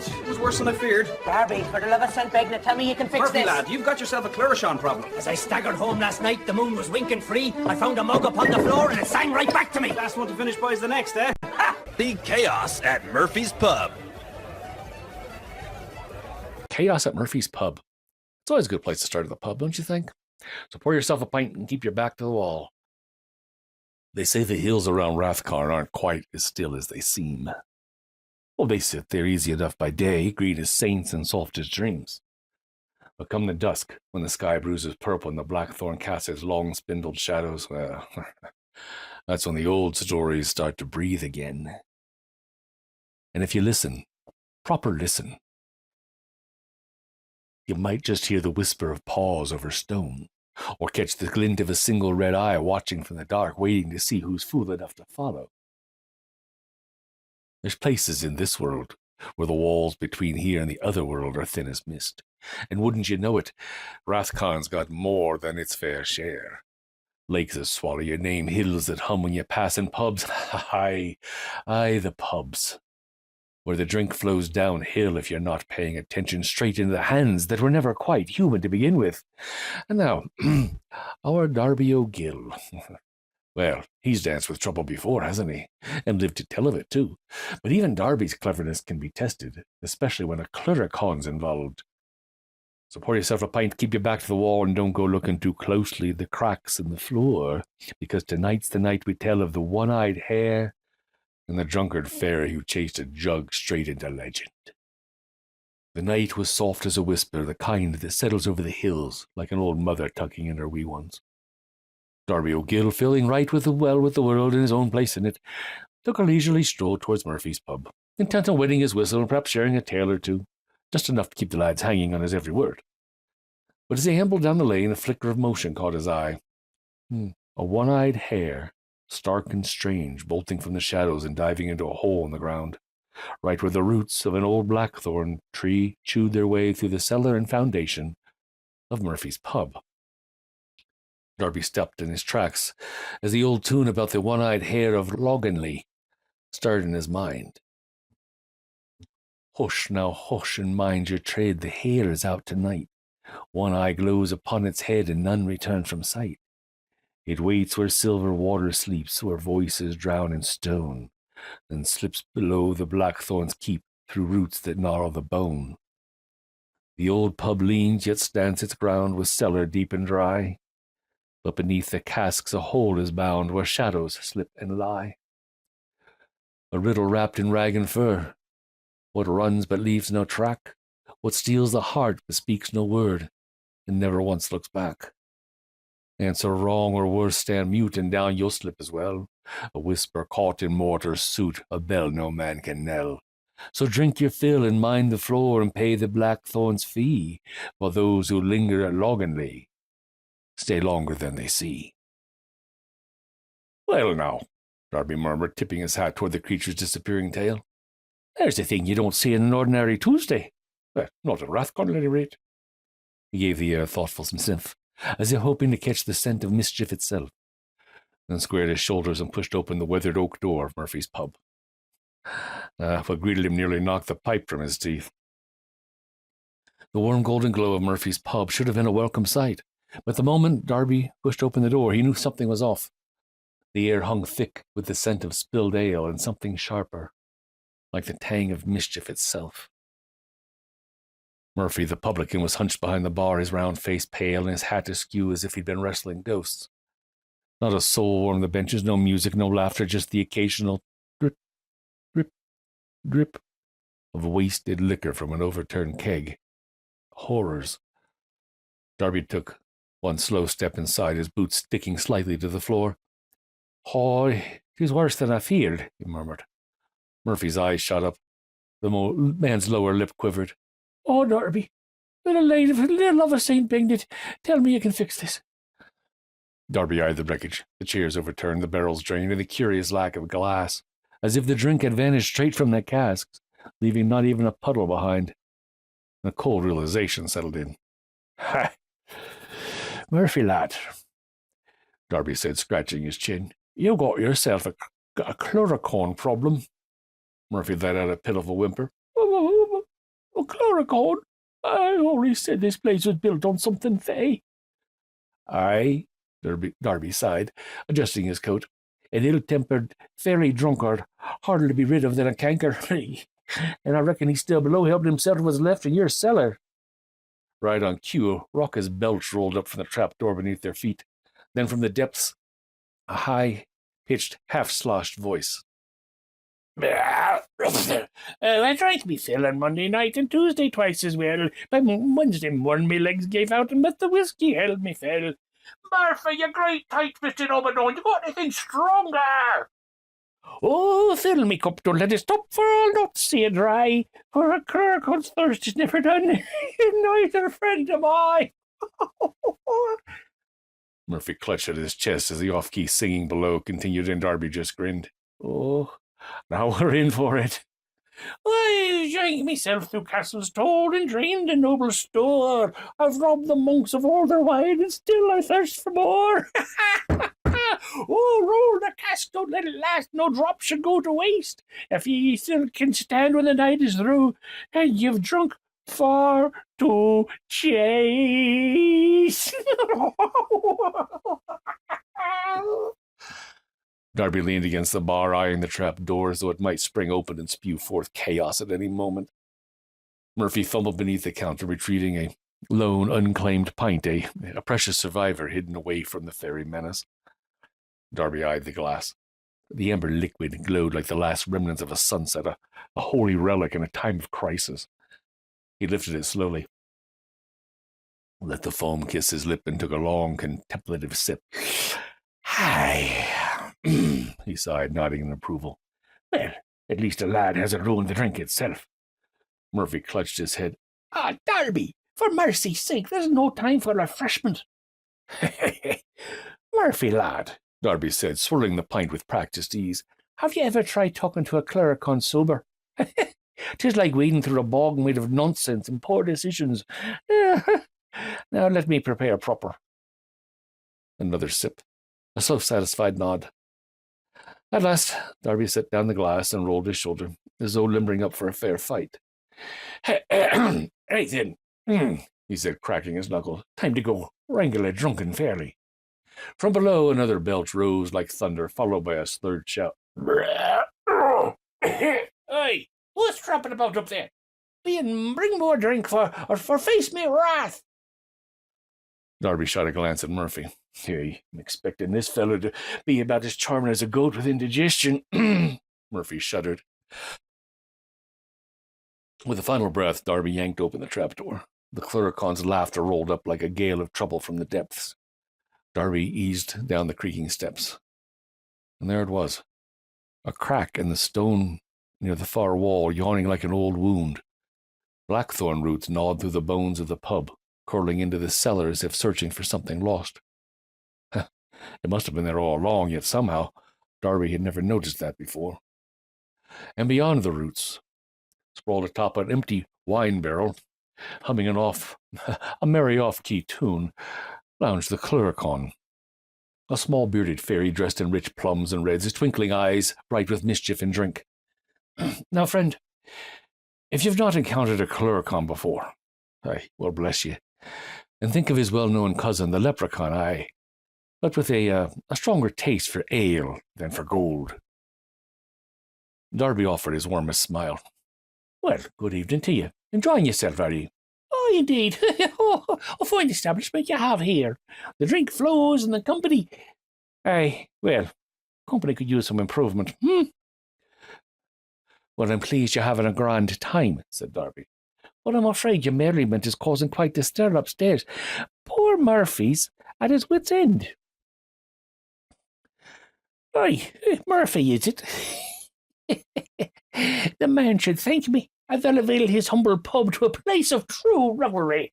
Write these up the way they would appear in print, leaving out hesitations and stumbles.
It was worse than I feared. Darby, for the love of St. Begna, tell me you can fix Murphy, this. lad, you've got yourself a Clurichaun problem. As I staggered home last night, the moon was winking free. I found a mug upon the floor and it sang right back to me. Last one to finish by is the next, eh? Big chaos at Murphy's Pub. Chaos at Murphy's Pub. It's always a good place to start at the pub, don't you think? So pour yourself a pint and keep your back to the wall. They say the hills around Rathcarn aren't quite as still as they seem. Well, they sit there easy enough by day, green as saints and soft as dreams. But come the dusk, when the sky bruises purple and the blackthorn casts its long spindled shadows, well, that's when the old stories start to breathe again. And if you listen, proper listen, you might just hear the whisper of paws over stone, or catch the glint of a single red eye watching from the dark, waiting to see who's fool enough to follow. There's places in this world where the walls between here and the other world are thin as mist. And wouldn't you know it, Rathcarn's got more than its fair share. Lakes that swallow your name, hills that hum when you pass, and pubs, aye, the pubs, where the drink flows downhill if you're not paying attention, straight into the hands that were never quite human to begin with. And now, our Darby O'Gill. Well, he's danced with trouble before, hasn't he? And lived to tell of it, too. But even Darby's cleverness can be tested, especially when a Clurichaun's involved. So pour yourself a pint, keep your back to the wall, and don't go looking too closely at the cracks in the floor, because tonight's the night we tell of the one-eyed hare and the drunkard fairy who chased a jug straight into legend. The night was soft as a whisper, the kind that settles over the hills like an old mother tucking in her wee ones. Darby O'Gill, feeling right with the world in his own place in it, took a leisurely stroll towards Murphy's Pub, intent on wetting his whistle and perhaps sharing a tale or two, just enough to keep the lads hanging on his every word. But as he ambled down the lane, a flicker of motion caught his eye. A one-eyed hare, stark and strange, bolting from the shadows and diving into a hole in the ground, right where the roots of an old blackthorn tree chewed their way through the cellar and foundation of Murphy's Pub. Darby stepped in his tracks as the old tune about the one-eyed hare of Loganley stirred in his mind. Hush now, hush, and mind your trade, the hare is out tonight. One eye glows upon its head, and none return from sight. It waits where silver water sleeps, where voices drown in stone, then slips below the blackthorn's keep through roots that gnarl the bone. The old pub leans, yet stands its ground, with cellar deep and dry. But beneath the casks a hole is bound, where shadows slip and lie. A riddle wrapped in rag and fur, what runs but leaves no track, what steals the heart but speaks no word, and never once looks back. Answer wrong or worse, stand mute, and down you'll slip as well. A whisper caught in mortar's suit, a bell no man can knell. So drink your fill and mind the floor, and pay the blackthorn's fee, while those who linger at Loganley stay longer than they see. Well now, Darby murmured, tipping his hat toward the creature's disappearing tail. There's a thing you don't see on an ordinary Tuesday. Well, not at Rathcarn, at any rate. He gave the air a thoughtful sniff, as if hoping to catch the scent of mischief itself, then squared his shoulders and pushed open the weathered oak door of Murphy's Pub. What greeted him nearly knocked the pipe from his teeth. The warm golden glow of Murphy's Pub should have been a welcome sight, but the moment Darby pushed open the door, he knew something was off. The air hung thick with the scent of spilled ale and something sharper, like the tang of mischief itself. Murphy, the publican, was hunched behind the bar, his round face pale and his hat askew as if he'd been wrestling ghosts. Not a soul on the benches, no music, no laughter, just the occasional drip, drip, drip of wasted liquor from an overturned keg. Horrors. Darby took one slow step inside, his boots sticking slightly to the floor. "Oh, it is worse than I feared," he murmured. Murphy's eyes shot up. The man's lower lip quivered. "Oh, Darby, for the love of St. Benedict, tell me you can fix this." Darby eyed the wreckage, the chairs overturned, the barrels drained, and the curious lack of glass, as if the drink had vanished straight from the casks, leaving not even a puddle behind. A cold realization settled in. "Ha! Murphy, lad," Darby said, scratching his chin, "you got yourself a Clurichaun problem." Murphy let out a pitiful whimper. Clurichaun. I only said this place was built on something fey. Aye, Darby sighed, adjusting his coat. An ill-tempered fairy drunkard, harder to be rid of than a canker. And I reckon he's still below helping himself to what's left in your cellar. Right on cue, a raucous belch rolled up from the trapdoor beneath their feet. Then from the depths, a high-pitched, half-sloshed voice. I drank me fill on Monday night and Tuesday twice as well. By Wednesday morning my legs gave out and but the whiskey held me fell. Martha, you great tight Mr. Obadon, you got anything stronger? Oh, fill me cup, don't let it stop, for I'll not see it dry. For a Clurichaun's thirst is never done, neither friend am I. Murphy clutched at his chest as the off-key singing below continued, and Darby just grinned. Oh, now we're in for it. I drank myself through castles told and drained a noble store. I've robbed the monks of all their wine, and still I thirst for more. Oh, roll the cask, don't let it last, no drop should go to waste. If ye still can stand when the night is through, and you've drunk far to chase. Darby leaned against the bar, eyeing the trap door as though it might spring open and spew forth chaos at any moment. Murphy fumbled beneath the counter, retrieving a lone, unclaimed pint, a precious survivor hidden away from the fairy menace. Darby eyed the glass. The amber liquid glowed like the last remnants of a sunset, a holy relic in a time of crisis. He lifted it slowly, let the foam kiss his lip, and took a long, contemplative sip. Aye, he sighed, nodding in approval. Well, at least a lad hasn't ruined the drink itself. Murphy clutched his head. Darby, for mercy's sake, there's no time for refreshment. Murphy, lad, Darby said, swirling the pint with practised ease, have you ever tried talking to a Clurichaun sober? 'Tis like wading through a bog made of nonsense and poor decisions. Now let me prepare proper. Another sip, a self-satisfied nod. At last, Darby set down the glass and rolled his shoulder, as though limbering up for a fair fight. Right then, he said, cracking his knuckles. Time to go wrangle a drunken fairy. From below, another belch rose like thunder, followed by a slurred shout. Hey, what's trapping about up there? Bring more drink or face me wrath. Darby shot a glance at Murphy. Hey, I'm expecting this fellow to be about as charming as a goat with indigestion. Murphy shuddered. With a final breath, Darby yanked open the trapdoor. The Clurichaun's laughter rolled up like a gale of trouble from the depths. Darby eased down the creaking steps. And there it was, a crack in the stone near the far wall, yawning like an old wound. Blackthorn roots gnawed through the bones of the pub, curling into the cellar as if searching for something lost. It must have been there all along, yet somehow Darby had never noticed that before. And beyond the roots, sprawled atop an empty wine barrel, humming a merry off-key tune, lounged the Clurichaun, a small bearded fairy dressed in rich plums and reds, his twinkling eyes bright with mischief and drink. Now, friend, if you've not encountered a Clurichaun before, well, bless you, and think of his well-known cousin, the leprechaun, but with a stronger taste for ale than for gold. Darby offered his warmest smile. Well, good evening to you. Enjoying yourself, are you? Oh, indeed. A fine establishment you have here. The drink flows and the company... well, company could use some improvement. Well, I'm pleased you're having a grand time, said Darby. But I'm afraid your merriment is causing quite the stir upstairs. Poor Murphy's at his wit's end. Aye, Murphy, is it? The man should thank me. I've elevated his humble pub to a place of true revelry.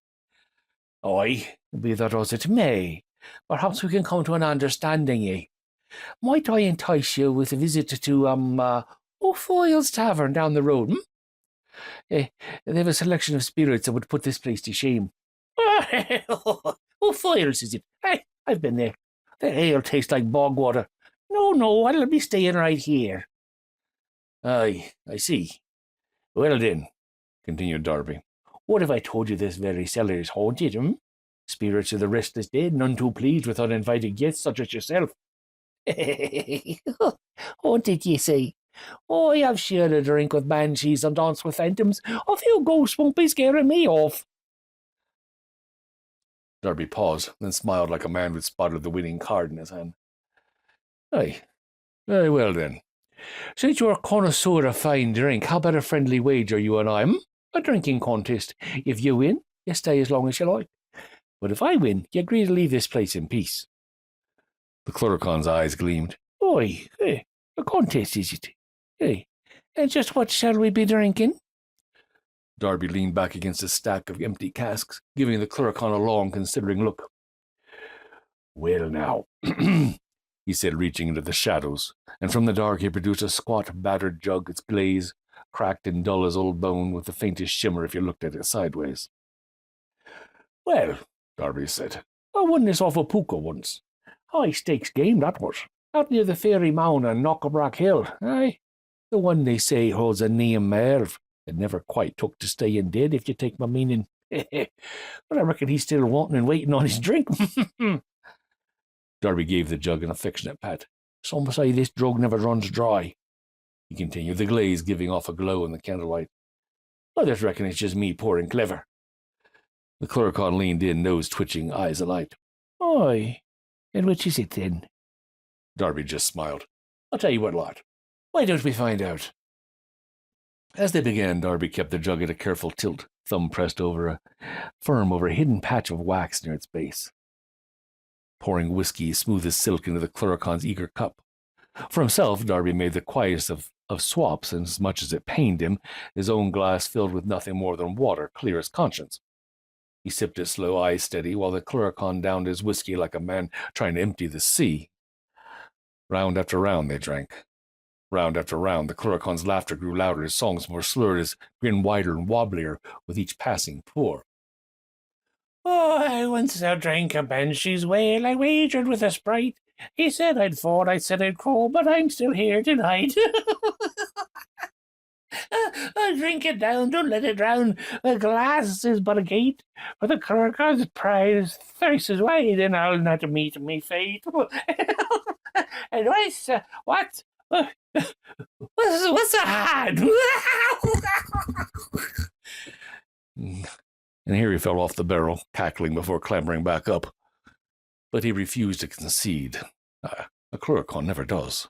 Aye, be that as it may. Perhaps we can come to an understanding, eh? Might I entice you with a visit to, O'Foyle's Tavern down the road, they have a selection of spirits that would put this place to shame. O'Foyle's, is it? I've been there. The ale tastes like bog water. No, I'll be staying right here. Aye, I see. Well then, continued Darby, What if I told you this very cellar is haunted, Spirits of the restless dead, none too pleased with uninvited guests such as yourself. Haunted, ye say? Oh, I have shared a drink with banshees and danced with phantoms. A few ghosts won't be scaring me off. Darby paused, then smiled like a man who'd spotted the winning card in his hand. Aye, very well then. Since you're a connoisseur of fine drink, how about a friendly wager, you and I, A drinking contest. If you win, you stay as long as you like. But if I win, you agree to leave this place in peace. The Clurichaun's eyes gleamed. Oi, a contest, is it? And just what shall we be drinking? Darby leaned back against a stack of empty casks, giving the Clurichaun a long, considering look. Well now, he said, reaching into the shadows, and from the dark he produced a squat, battered jug, its glaze cracked and dull as old bone, with the faintest shimmer if you looked at it sideways. Well, Darby said, I won this off a puka once. High-stakes game, that was. Out near the Fairy Mound on Knockabrack Hill, aye. The one they say holds a name Merv. It never quite took to staying dead, if you take my meaning. But I reckon he's still wanting and waiting on his drink. Darby gave the jug an affectionate pat. Some say this drug never runs dry, he continued, the glaze giving off a glow in the candlelight. I just reckon it's just me poor and clever. The Clurichaun leaned in, nose twitching, eyes alight. Aye, and which is it then? Darby just smiled. I'll tell you what, lad. Why don't we find out? As they began, Darby kept the jug at a careful tilt, thumb pressed firm over a hidden patch of wax near its base, pouring whiskey smooth as silk into the Clurichaun's eager cup. For himself, Darby made the quietest of swaps, and as much as it pained him, his own glass filled with nothing more than water, clear as conscience. He sipped it slow, eyes steady, while the Clurichaun downed his whiskey like a man trying to empty the sea. Round after round they drank. Round after round, the Clurichaun's laughter grew louder, his songs more slurred, his grin wider and wobblier with each passing pour. Oh, I once drank a banshee's wail, I wagered with a sprite. He said I'd fall, I said I'd crawl, but I'm still here tonight. Drink it down, don't let it drown. The glass is but a gate, for the Clurichaun's pride is thrice as wide, and I'll not meet me fate. And what? What's a hand? And here he fell off the barrel, cackling before clambering back up. But he refused to concede. A Clurichaun never does.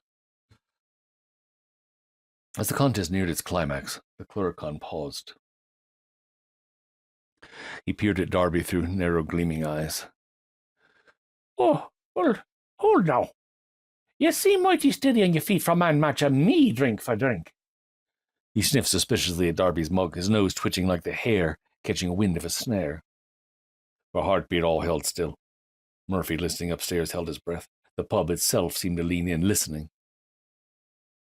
As the contest neared its climax, the Clurichaun paused. He peered at Darby through narrow, gleaming eyes. Oh, well, hold now. You seem mighty steady on your feet for a man matching me drink for drink. He sniffed suspiciously at Darby's mug, his nose twitching like the hare catching a wind of a snare. Her heartbeat all held still. Murphy, listening upstairs, held his breath. The pub itself seemed to lean in, listening.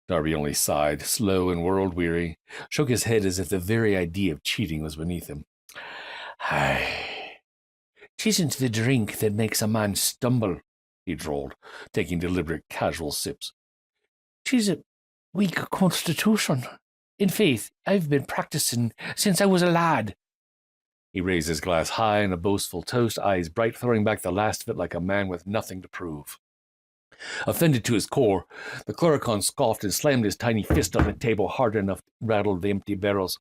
Darby only sighed, slow and world-weary, shook his head as if the very idea of cheating was beneath him. Aye, 'tisn't the drink that makes a man stumble, he drawled, taking deliberate, casual sips. 'Tis a weak constitution. In faith, I've been practicing since I was a lad. He raised his glass high in a boastful toast, eyes bright, throwing back the last of it like a man with nothing to prove. Offended to his core, the Clurichaun scoffed and slammed his tiny fist on the table hard enough to rattle the empty barrels.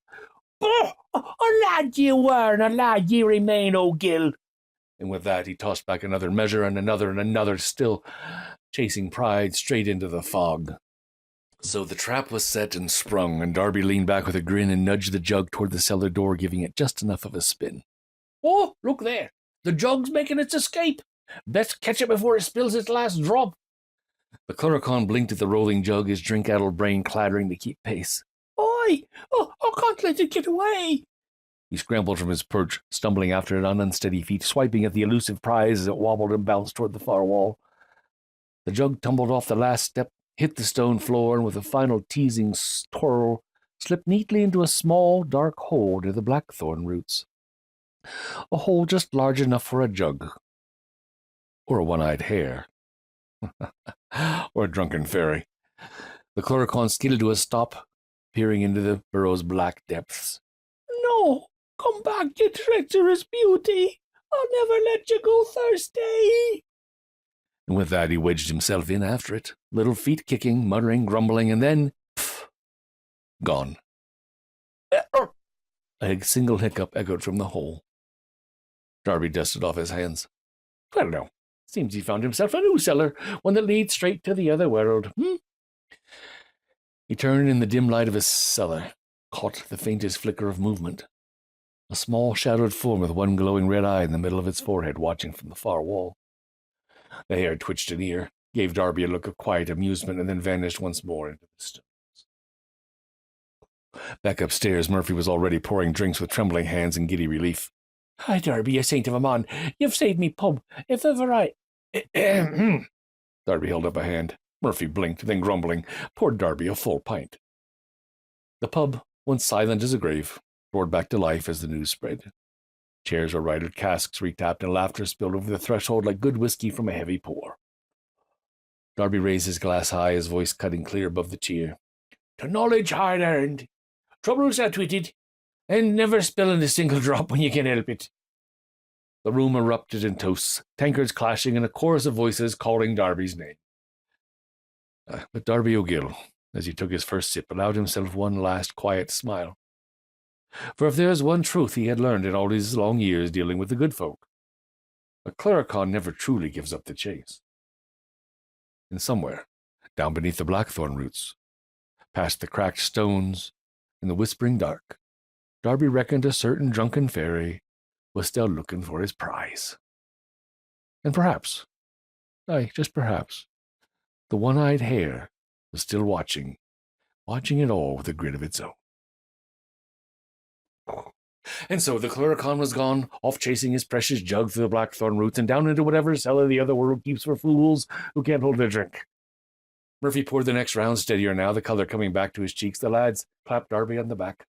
Oh, a lad ye were, and a lad ye remain, O Gil. And with that he tossed back another measure and another, still chasing pride straight into the fog. So the trap was set and sprung, and Darby leaned back with a grin and nudged the jug toward the cellar door, giving it just enough of a spin. Oh, look there! The jug's making its escape! Best catch it before it spills its last drop. The Clurichaun blinked at the rolling jug, his drink-addled brain clattering to keep pace. Oi! Oh, I can't let it get away! He scrambled from his perch, stumbling after it on unsteady feet, swiping at the elusive prize as it wobbled and bounced toward the far wall. The jug tumbled off the last step, hit the stone floor, and with a final teasing twirl, slipped neatly into a small, dark hole near the blackthorn roots. A hole just large enough for a jug. Or a one-eyed hare. Or a drunken fairy. The Clurichaun skidded to a stop, peering into the burrow's black depths. No, Come back, you treacherous beauty. I'll never let you go thirsty. And with that, he wedged himself in after it, little feet kicking, muttering, grumbling, and then, pff, gone. A single hiccup echoed from the hole. Darby dusted off his hands. Well, no. Seems he found himself a new cellar, one that leads straight to the other world. He turned in the dim light of his cellar, caught the faintest flicker of movement. A small shadowed form with one glowing red eye in the middle of its forehead watching from the far wall. The hair twitched an ear, gave Darby a look of quiet amusement, and then vanished once more into the stones. Back upstairs, Murphy was already pouring drinks with trembling hands and giddy relief. Hi, Darby, you saint of a man. You've saved me pub. If ever I... Darby held up a hand. Murphy blinked, then grumbling, poured Darby a full pint. The pub, once silent as a grave, roared back to life as the news spread. Chairs were righted, casks retapped, and laughter spilled over the threshold like good whiskey from a heavy pour. Darby raised his glass high, his voice cutting clear above the cheer. To knowledge hard earned, troubles outwitted, and never spilling a single drop when you can help it. The room erupted in toasts, tankards clashing, and a chorus of voices calling Darby's name. But Darby O'Gill, as he took his first sip, allowed himself one last quiet smile. For if there is one truth he had learned in all his long years dealing with the good folk, a Clurichaun never truly gives up the chase. And somewhere, down beneath the blackthorn roots, past the cracked stones, in the whispering dark, Darby reckoned a certain drunken fairy was still looking for his prize. And perhaps, aye, just perhaps, the one-eyed hare was still watching it all with a grin of its own. And so the Clurichaun was gone, off chasing his precious jug through the blackthorn roots and down into whatever cellar the other world keeps for fools who can't hold their drink. Murphy poured the next round steadier now, the colour coming back to his cheeks. The lads clapped Darby on the back.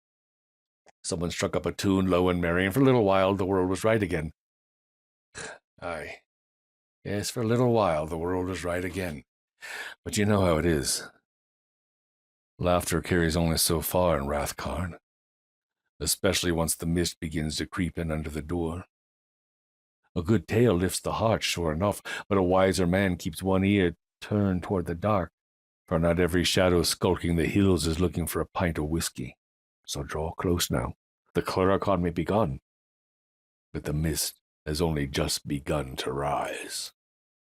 Someone struck up a tune, low and merry, and for a little while the world was right again. Aye. Yes, for a little while the world was right again. But you know how it is. Laughter carries only so far in Rathcarn, especially once the mist begins to creep in under the door. A good tale lifts the heart, sure enough, but a wiser man keeps one ear turned toward the dark, for not every shadow skulking the hills is looking for a pint of whiskey. So draw close now. The Clurichaun may be gone, but the mist has only just begun to rise.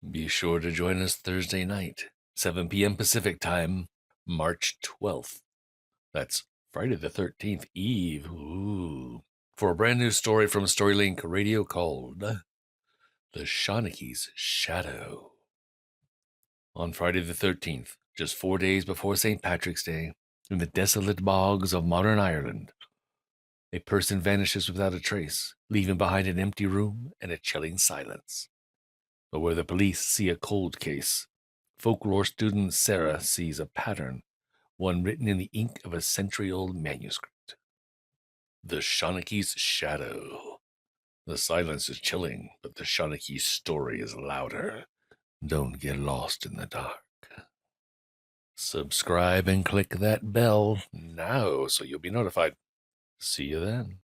Be sure to join us Thursday night, 7 p.m. Pacific Time, March 12th. That's Friday the 13th Eve. Ooh. For a brand new story from Storylink Radio called The Shawnee's Shadow. On Friday the 13th, just 4 days before St. Patrick's Day, in the desolate bogs of modern Ireland, a person vanishes without a trace, leaving behind an empty room and a chilling silence. But where the police see a cold case, folklore student Sarah sees a pattern, one written in the ink of a century-old manuscript. The Shawnee's Shadow. The silence is chilling, but the Shawnee's story is louder. Don't get lost in the dark. Subscribe and click that bell now so you'll be notified. See you then.